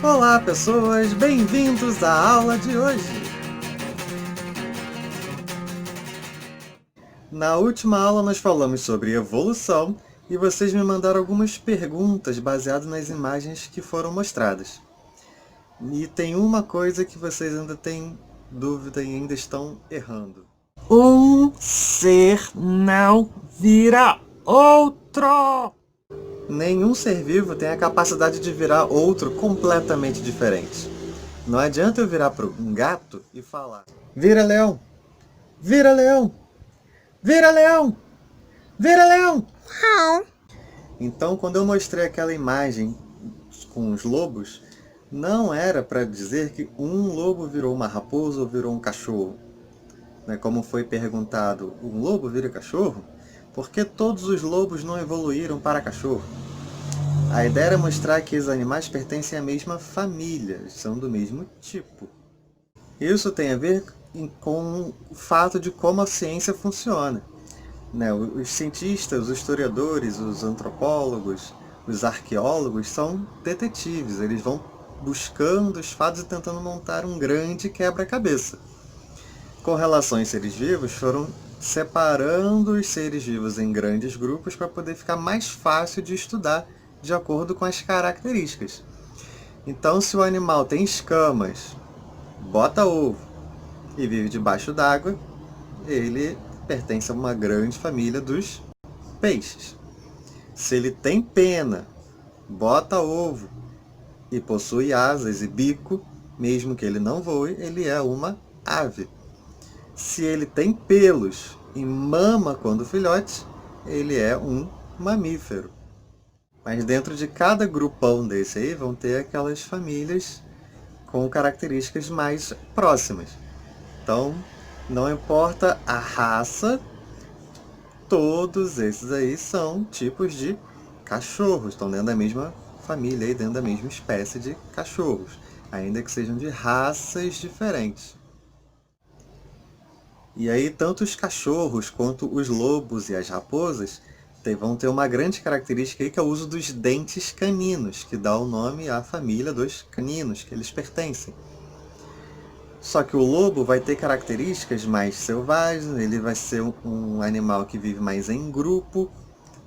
Olá, pessoas! Bem-vindos à aula de hoje! Na última aula nós falamos sobre evolução e vocês me mandaram algumas perguntas baseadas nas imagens que foram mostradas. E tem uma coisa que vocês ainda têm dúvida e ainda estão errando. Um ser não vira outro. Nenhum ser vivo tem a capacidade de virar outro completamente diferente. Não adianta eu virar para um gato e falar: vira leão! Vira leão! Vira leão! Vira leão! Não. Então, quando eu mostrei aquela imagem com os lobos, não era para dizer que um lobo virou uma raposa ou virou um cachorro. Como foi perguntado, um lobo vira cachorro? Porque todos os lobos não evoluíram para cachorro. A ideia era mostrar que os animais pertencem à mesma família, são do mesmo tipo. Isso tem a ver com o fato de como a ciência funciona. Os cientistas, os historiadores, os antropólogos, os arqueólogos são detetives. Eles vão buscando os fatos e tentando montar um grande quebra-cabeça. Com relação aos seres vivos, foram separando os seres vivos em grandes grupos para poder ficar mais fácil de estudar de acordo com as características. Então, se o animal tem escamas, bota ovo e vive debaixo d'água, ele pertence a uma grande família dos peixes. Se ele tem pena, bota ovo e possui asas e bico, mesmo que ele não voe, ele é uma ave. Se ele tem pelos e mama quando filhote, ele é um mamífero. Mas dentro de cada grupão desse aí vão ter aquelas famílias com características mais próximas. Então, não importa a raça, todos esses aí são tipos de cachorros, estão dentro da mesma família, dentro da mesma espécie de cachorros, ainda que sejam de raças diferentes. E aí, tanto os cachorros quanto os lobos e as raposas vão ter uma grande característica aí, que é o uso dos dentes caninos, que dá o nome à família dos caninos que eles pertencem. Só que o lobo vai ter características mais selvagens, ele vai ser um animal que vive mais em grupo,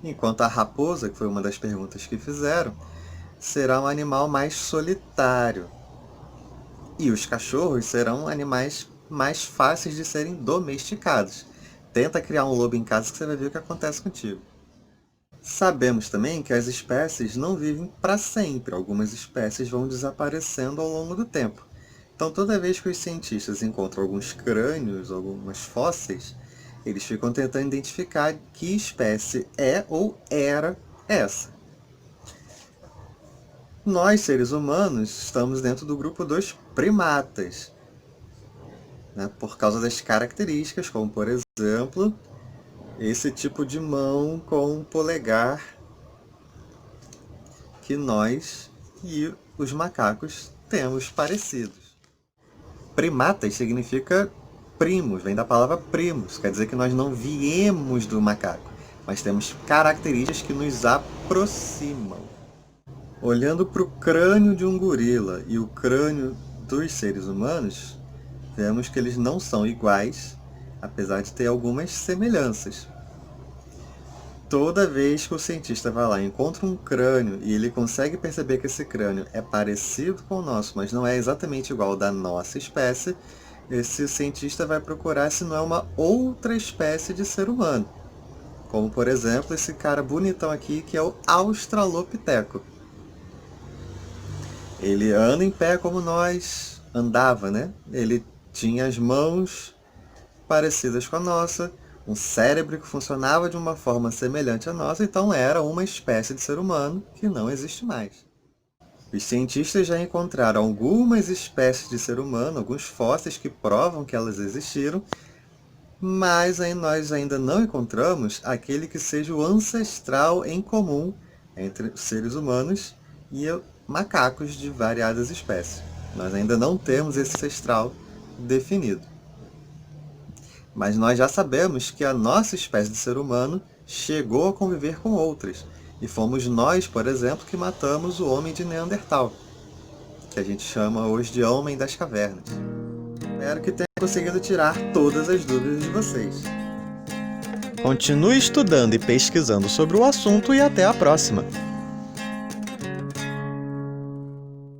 enquanto a raposa, que foi uma das perguntas que fizeram, será um animal mais solitário. E os cachorros serão animais mais fáceis de serem domesticados. Tenta criar um lobo em casa que você vai ver o que acontece contigo. Sabemos também que as espécies não vivem para sempre, algumas espécies vão desaparecendo ao longo do tempo. Então, toda vez que os cientistas encontram alguns crânios, algumas fósseis, eles ficam tentando identificar que espécie é ou era essa. Nós, seres humanos, estamos dentro do grupo dos primatas, por causa das características, como, por exemplo, esse tipo de mão com polegar que nós e os macacos temos parecidos. Primatas significa primos, vem da palavra primos, quer dizer que nós não viemos do macaco, mas temos características que nos aproximam. Olhando para o crânio de um gorila e o crânio dos seres humanos, vemos que eles não são iguais, apesar de ter algumas semelhanças. Toda vez que o cientista vai lá e encontra um crânio e ele consegue perceber que esse crânio é parecido com o nosso, mas não é exatamente igual ao da nossa espécie, esse cientista vai procurar se não é uma outra espécie de ser humano. Como, por exemplo, esse cara bonitão aqui, que é o Australopiteco. Ele anda em pé como nós andava, né? Ele tinha as mãos parecidas com a nossa, um cérebro que funcionava de uma forma semelhante à nossa, então era uma espécie de ser humano que não existe mais. Os cientistas já encontraram algumas espécies de ser humano, alguns fósseis que provam que elas existiram, mas nós ainda não encontramos aquele que seja o ancestral em comum entre seres humanos e macacos de variadas espécies. Nós ainda não temos esse ancestral definido. Mas nós já sabemos que a nossa espécie de ser humano chegou a conviver com outras. E fomos nós, por exemplo, que matamos o homem de Neandertal, que a gente chama hoje de Homem das Cavernas. Espero que tenha conseguido tirar todas as dúvidas de vocês. Continue estudando e pesquisando sobre o assunto e até a próxima!